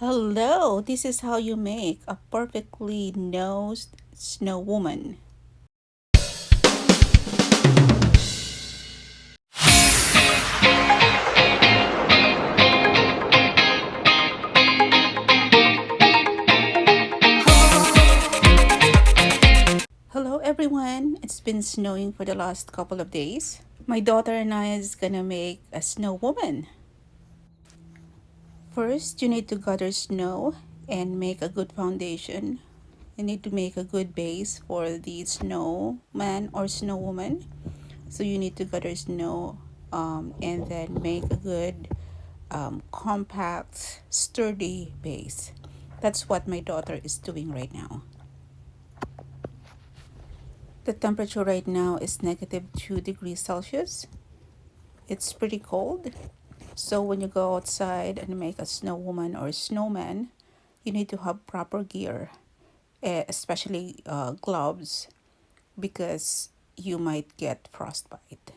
Hello, this is how you make a perfectly nosed snow woman. Hello everyone, it's been snowing for the last couple of days. My daughter and I is gonna make a snow woman. First, you need to gather snow and make a good foundation. You need to make a good base for the snowman or snow woman. So you need to gather snow and then make a good compact, sturdy base. That's what my daughter is doing right now. The temperature right now is negative 2 degrees Celsius. It's pretty cold. So when you go outside and make a snow woman or snowman, you need to have proper gear, especially gloves, because you might get frostbite.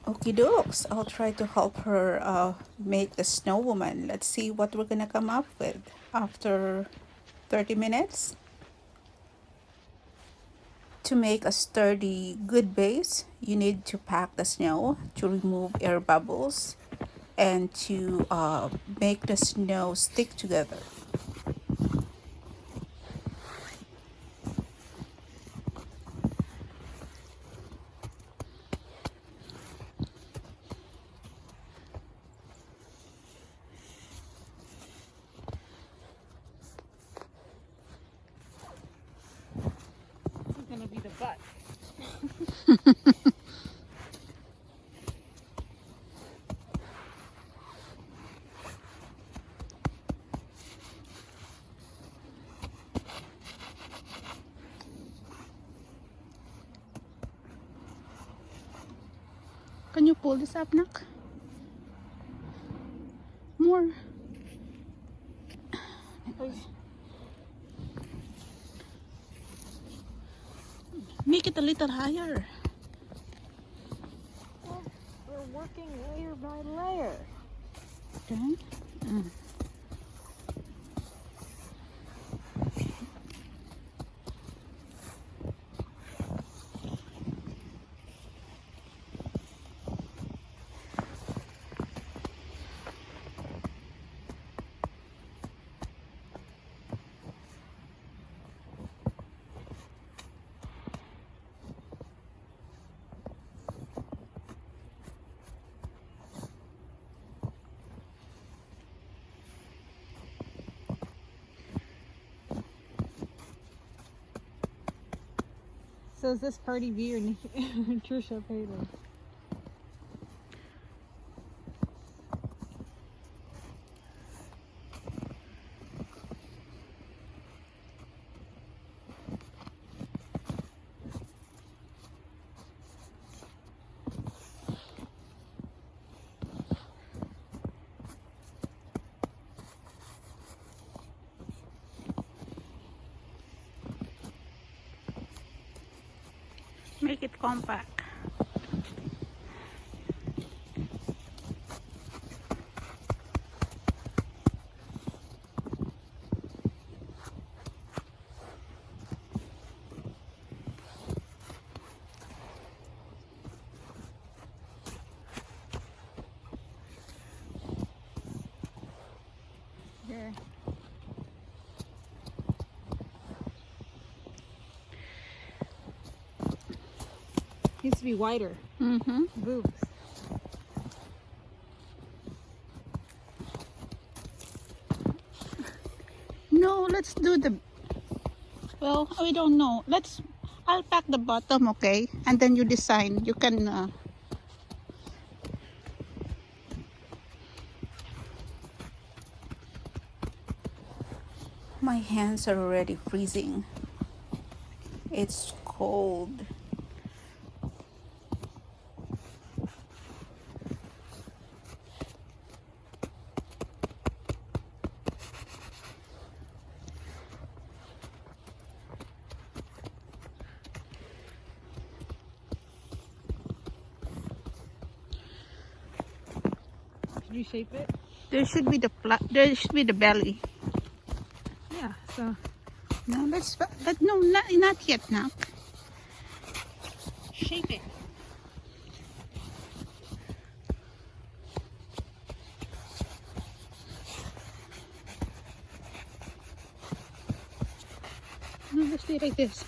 Okie dokes, I'll try to help her make the snow woman. Let's see what we're gonna come up with after 30 minutes. To make a sturdy, good base, you need to pack the snow to remove air bubbles and to make the snow stick together. This is gonna be the butt. Can you pull this up, Nak? More. Make it a little higher. Well, we're working layer by layer. Okay. So is this Cardi B or Trisha Paytas? Make it compact. Yeah. Needs to be wider. Mm-hmm. Boobs. No, let's do the. Well, we don't know. I'll pack the bottom, okay? And then you design. You can. My hands are already freezing. It's cold. Did you shape it? There should be there should be the belly. Yeah, so No, but no, not yet now. shape it. No, let's do it like this.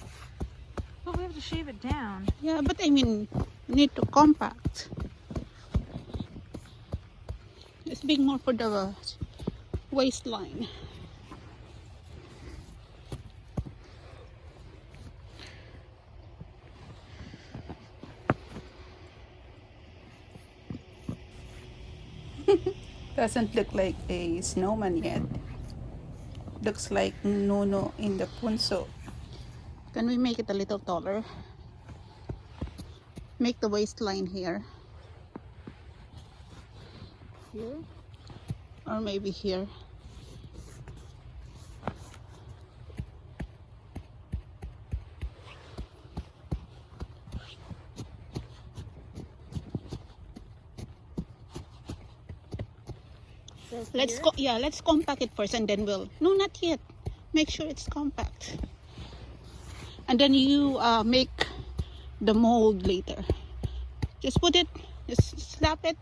But we have to shave it down. Yeah, but I mean, need to compact. It's big more for the waistline. Doesn't look like a snowman yet. Looks like Nuno in the punso. Can we make it a little taller? Make the waistline here. Here? Or maybe here. So Let's compact it first and then we'll, no, not yet. Make sure it's compact. And then you make the mold later. Just put it, just slap it.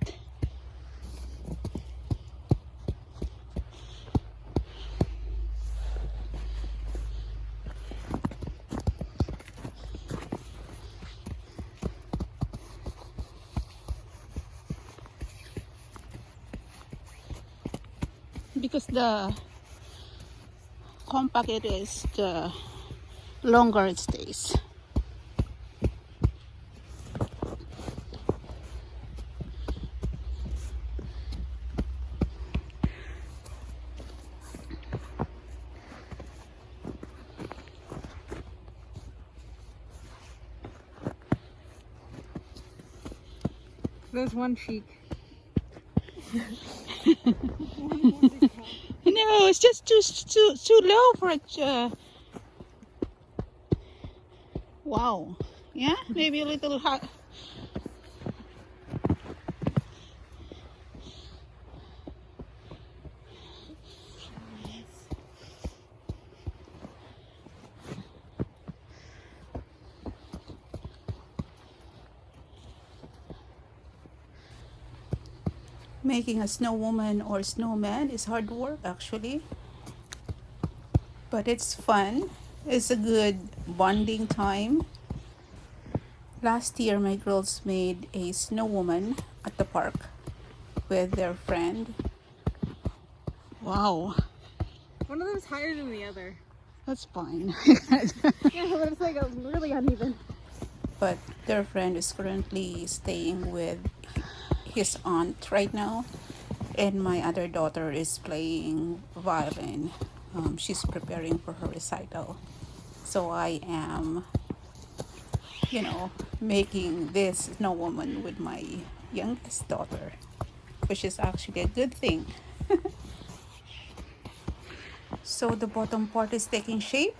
Because the compact it is, the longer it stays. there's one cheek. No, it's just too low for it. Wow. Yeah, maybe a little high. Making a snow woman or snowman is hard work actually, but it's fun. It's a good bonding time. Last year my girls made a snow woman at the park with their friend. Wow, One of them's higher than the other. that's fine. Yeah, but it's like really uneven. But their friend is currently staying with his aunt right now, and my other daughter is playing violin. She's preparing for her recital, so I am, making this snow woman with my youngest daughter, which is actually a good thing. So the bottom part is taking shape.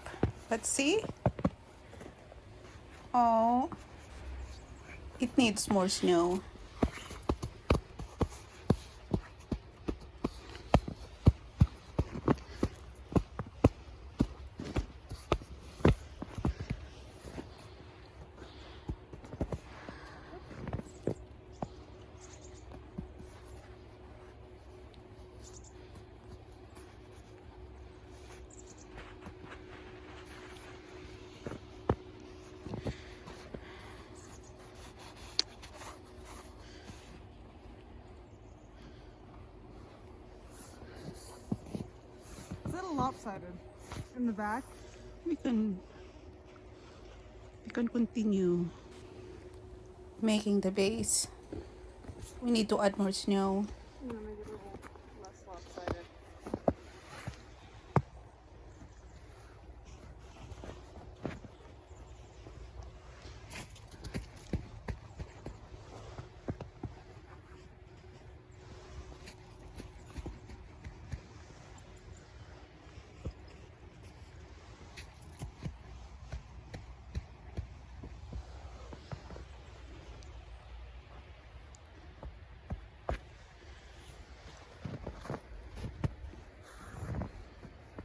Let's see. Oh, it needs more snow. Is that a lopsided in the back? We can continue making the base. We need to add more snow. No, maybe a little less lopsided.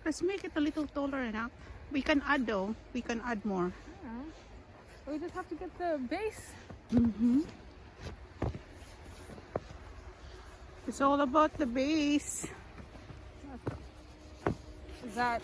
Let's make it a little taller enough. We can add though. We can add more. Yeah. We just have to get the base. Mm-hmm. It's all about the base. Is that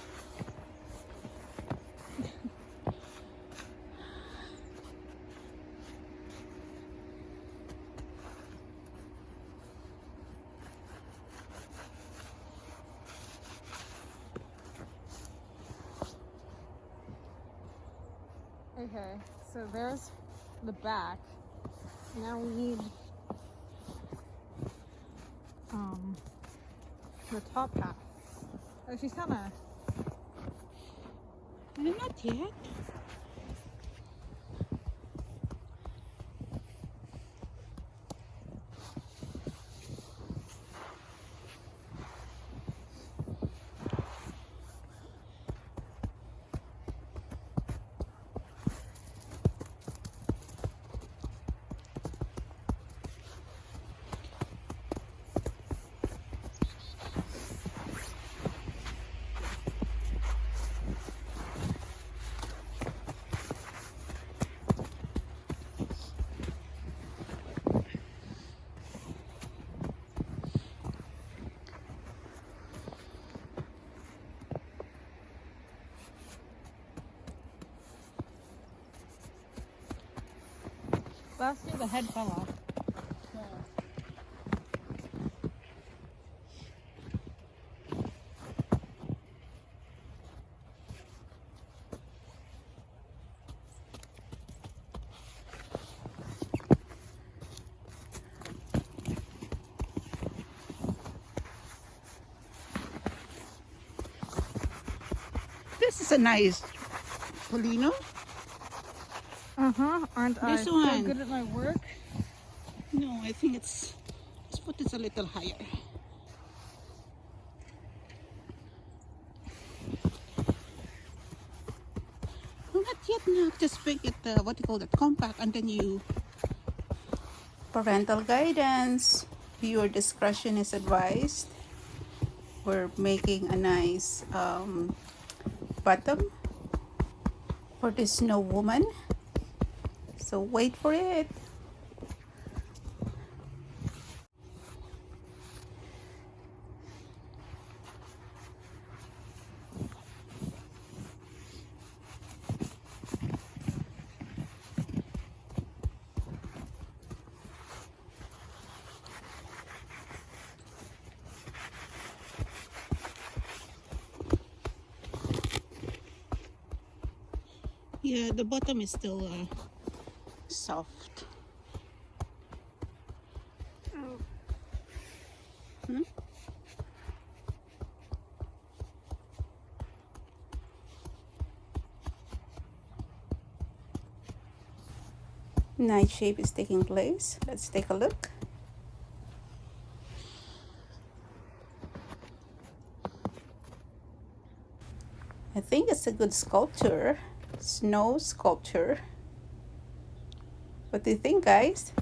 okay? So there's the back. Now we need the top half. Oh, she's kind of. Not yet. Last year the head fell off. This is a nice Polino. Aren't I This so one. good at my work? No, I think let's put this a little higher. Not yet, no. Just make it what do you call that, compact, and then you. Parental guidance. Viewer discretion is advised. We're making a nice bottom for the Snowoman. So wait for it. Yeah, the bottom is still soft. Hmm? Night shape is taking place. Let's take a look. I think it's a good sculpture. Snow sculpture. What do you think, guys?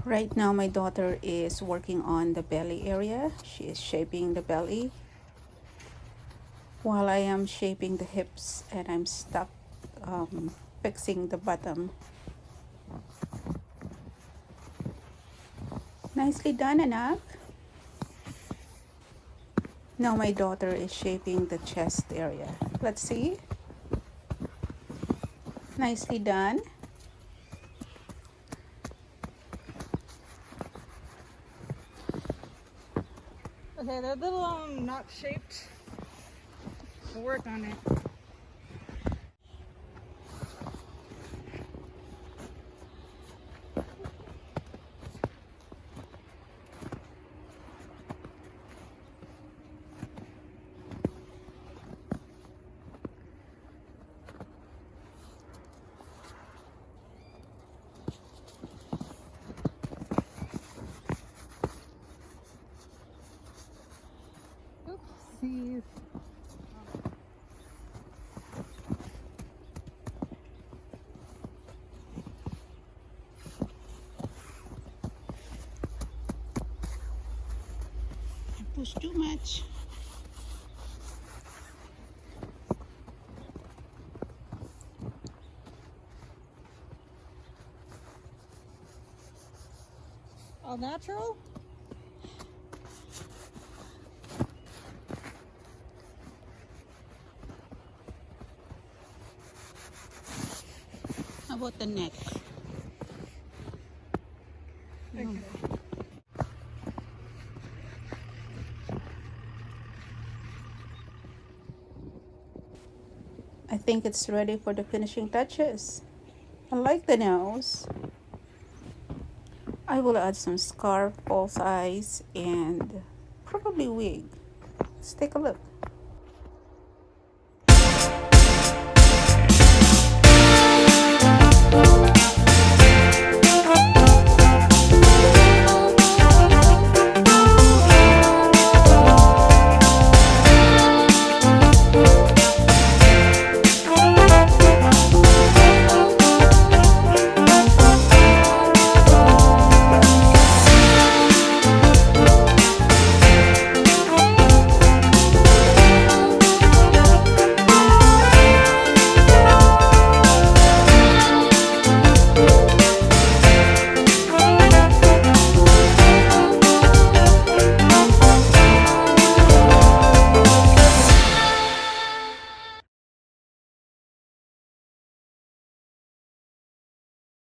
Right now my daughter is working on the belly area. She is shaping the belly while I am shaping the hips, and I'm stuck fixing the bottom. Nicely done, Anak. Now my daughter is shaping the chest area. Let's see. Nicely done. Okay, they're a little not shaped. We'll work on it. Oopsies. push too much. All natural? How about the neck? Okay. I think it's ready for the finishing touches. I like the nose. I will add some scarf, false eyes, and probably wig. Let's take a look.